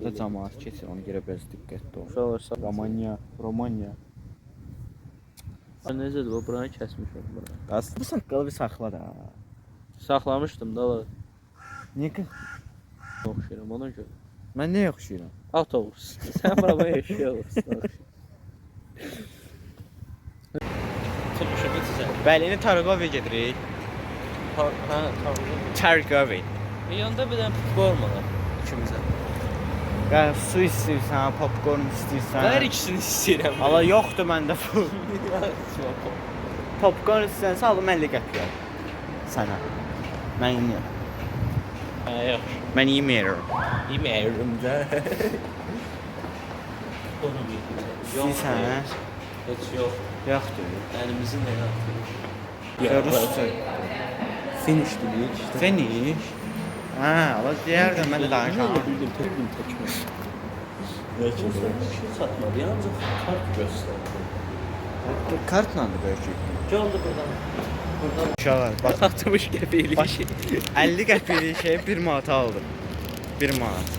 Da cəmaət keçir, ona görə biraz diqqətli ol. Uşaqlar Romanya. necədir bu? Buranı kəsmişəm bura. Bu saqqalı bir saxla da. Saxlamışdım da. Niyə ki? Oxşayıram ona görə. Mən nəyə oxşayıram? Avtobus. Sən bura eşya olursun. Tutmuşum sizə. Bəli, indi Targovə gedirik. Hə, tamam. Targovə. Yanında bir dənə forma var ikimizə. Ya su istəyirsən, popcorn istəyirsən. Hər ikisini istəyirəm. Ala yoxdur məndə pul. Popcorn istəyirsən, alım 50 qəpik sənə. Mən yeməyəm. Hə, yaxşı. Mən yeməyirəm. Yeməyirəm də. İstəyirsən, hə? Heç yox. Yoxdur. Əlimizi nəyə atırıq? Rusca. Finish dedik işte. Finish. Hə, ala deyərdim, mən də danışam. Bildim təkmə. Bəlkə bir şey satmadı, yalnız kart göstərdi. Kartla da bəlkə. Gəldi buradan. Uşaqlar, bax. 60 qəpiklik Baş şey. 50 qəpiklik şey 1 manata aldım. 1 manat.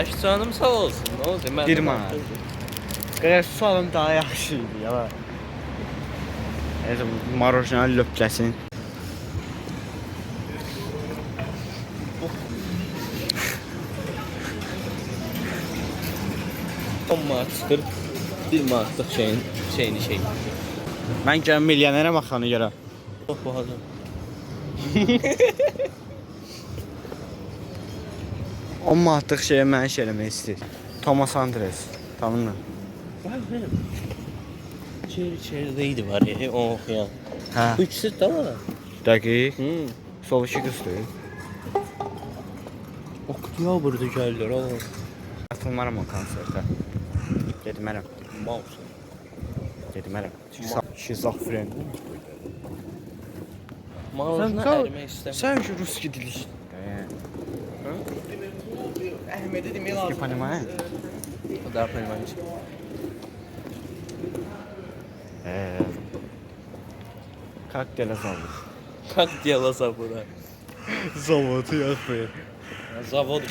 Əş canım sağ olsun. Nə oldu? Mən 1 manat. Qədər su alım daha yaxşı idi ya. Neyse, marojnal löpləsin. Amma çıxır 1 manatlıq şeyini şey. Mən gələm milyonerəm axana görə. Çox bahadır. 10 manatlıq şeyə mən iş eləmək istəyir. Thomas Andres. Tanımır. Vay be. İçerideydi var ya, o oxuyan. Hə. Bu ikisi də var. Dəqiq. Sol iki qızdır. Oktyabrda gəlirlər, oğlum. Katılmaram o konsertə. Getmərəm. Mouse. Getmərəm. Şizofren. Mağazına kal- ərimək istəmirəm. Sən şu ruski dili. Əhmədi demək lazım. Понимаешь? Да, понимаете. Как дела зовут? Как дело забыла? Завод yaxşı. Завод.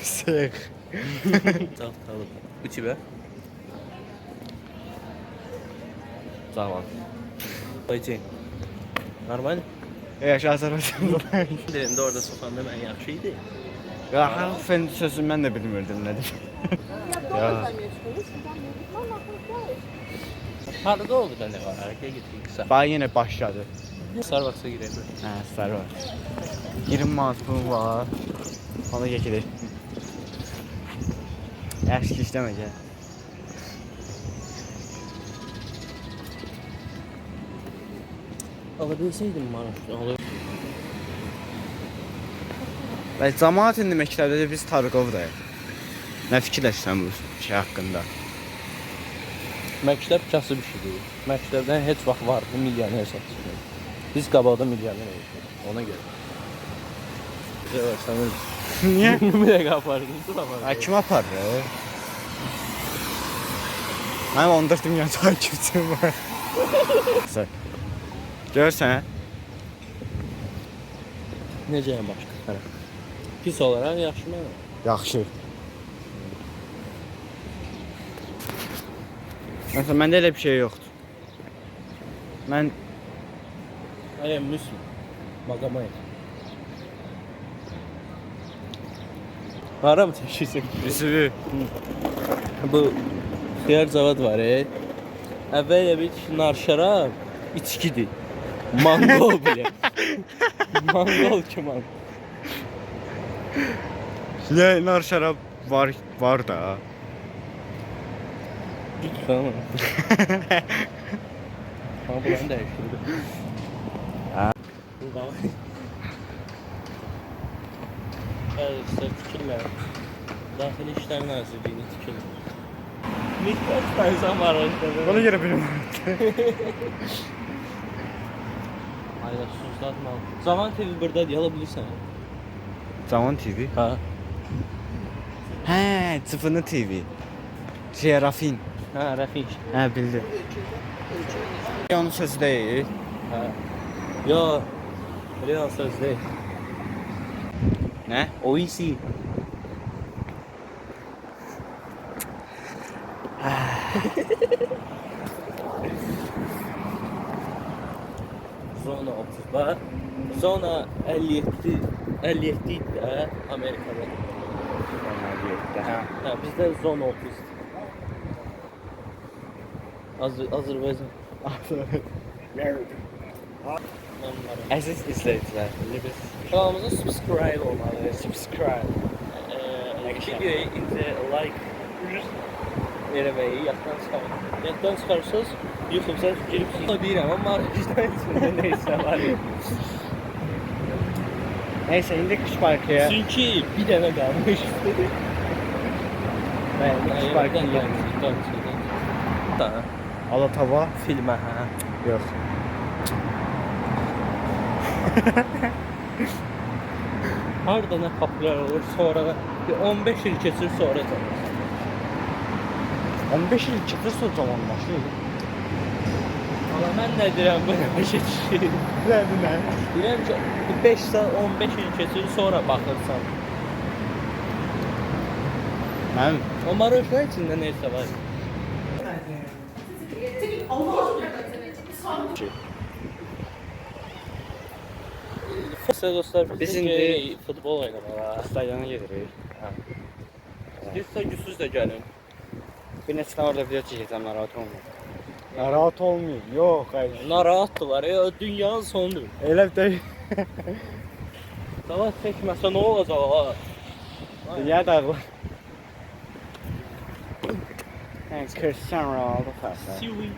Сех. Завтра. У тебя? Завод. Pойти. Нормально? Yaşa Azərbaycanda. Dilində orada soxanda mən yaxşı idi. Ya harfen sözü mən də bilmirdim nədir. Ya. Harada oldu da ne var? Harekete gittik kısa. Bax yenə başladı. Starbucks'a girelim. Hə, sarı var. 20 manat pul var. Ona geçilir. Yaxşı ki işləmə gəl. Alabilseydim bana. Və cəmaət indi məktəbdə də biz Targovdayıq. Nə fikirləşirsən bu şey haqqında? Məktəb kasıb işidir. Məktəbdən heç vaxt vardı milyoner satışır. Biz qabaqda milyoner olduq. Ona görə. Sən Niyə? bir dəqiqə apardın, dur apardın. Ay kim aparır? Mənim 14 milyon takipçim var. Görsən? Necəyəm başqa tərəf? Pis olaraq yaxşı mı? Yaxşı. Məsələn, məndə elə bir şey yoxdur. Mən I am Muslim. Magamayım. Hara mı təşkilsin? üzvü. Bu xiyar zavad var Əvvəl bir nar şərab içkidir. Mangol bile. Mangol kiman. Nə nar şərab var da. Tamam. Ama buranı değiştirdi. Ha. Bu da. Evet, fikirler. Daxili İşlər Nazirliyinin fikirlər. Miktar sayısan var orada. Ona görə bilmirəm. Ayda suslatma. Zaman TV burada yala bilirsən. Zaman TV. Ha. Hə, Cıfını TV. Rafin. Ha, Rəfiq. Hə, bildim. Onun sözü deyil. Ha. Yo. Real söz değil. Nə? OEC. Zona 30'da. Zona 57 57 idi də Amerikada. Hə. Hə, bizdə zona 30. Azərbaycan. Əziz izləyicilər, indi biz Kanalımıza subscribe olmalı. subscribe Videoya indi like eləməyi yaddan çıxarın. Yaddan çıxarırsınız, YouTube-a girib deyirəm, amma marketin içində neysə var. Neyse indi Kış Parkı'ya. Çünki bir dənə qalmış. Ben Kış Parkı'ya geldim. Da Alatava filmə, hə. yok. Harda nə populyar olur, sonra bir 15 il keçir sonra tanır. 15 yıl çıkırsa zamanlaşıyor. Amma mən nə deyirəm bu nə başa düşür. Nerede ne? Deyirəm ki, 5 saat 15 il keçir sonra baxırsan. Ben O Maroşa içində neysə var. Size dostlar, Biz bizim indi futbol oynamağa. stadiona gedirik. İstəyirsə gücsüz də gəlin. Bir neçə orada video çəkəcəm, narahat olmayın. Narahat olmayın. Yok hayır. Narahatdılar, dünyanın sonudur. Elə değil. Savaş çəkməsə nə olacaq ha? Dünya dağılır. Yani Cristiano Ronaldo fəslə. Siwi.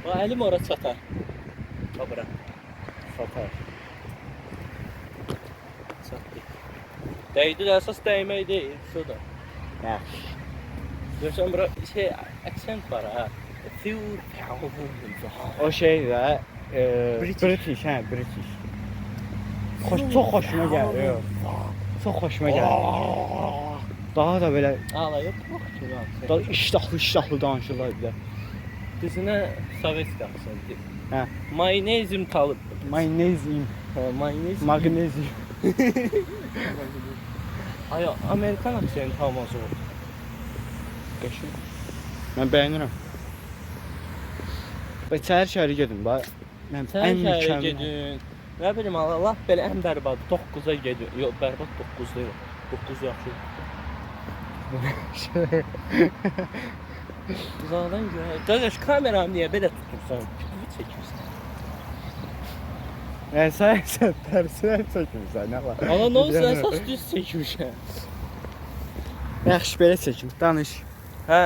Bax əlim ora çatar. Bax bura. Satar. Çatdı. Dəydi də əsas dəymək deyil, şu da. Yaxşı. Görsən bura şey aksent var ha. Fiu. O şey de British. British, hə, British. Çok hoşuma gəldi. Yox. Çok hoşuma gəldi. Daha da böyle Ağlayıb. daha iştahlı danışırlar bir də. Düzünə sovetski aksenti. Hə. Mayonezim talıb. Mayonezim, Mayonez. magnezyum. Ay, Amerikan aksenti olmaz o. Qəşəng. Mən bəyənirəm. Və çayır şəhəri gedim. Bax, mən Sən ən şəhərə mükəmməl. gedin. Nə bilim, Allah belə ən bərbad 9-a gedin. Yox, bərbad 9 deyil. 9 yaxşı. Uzaqdan görə. Qardaş, kameramı niyə belə tutursan? Çəkirsən. Yəni sən tərsinə çəkmirsən, nə var? Ana nə olsa əsas düz çəkmişəm. Yaxşı, belə çəkim, danış. Hə.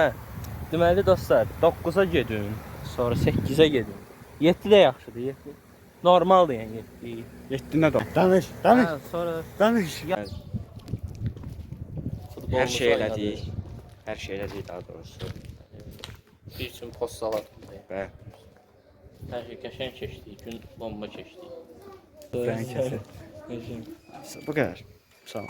Deməli dostlar, 9-a gedin, sonra 8-ə gedin. 7 də yaxşıdır, 7. Normaldır yəni 7. 7-nə də. Danış, danış, Hə, sonra danış. futbolumuzu Hər şey oynadık. elədik. Hər şey elədik daha doğrusu. Bir üçün post salatım. Və Hər şey qəşəng keçdi, gün bomba keçdi. Qəşəng keçdi. Qəşəng. bu qədər. Sağ ol.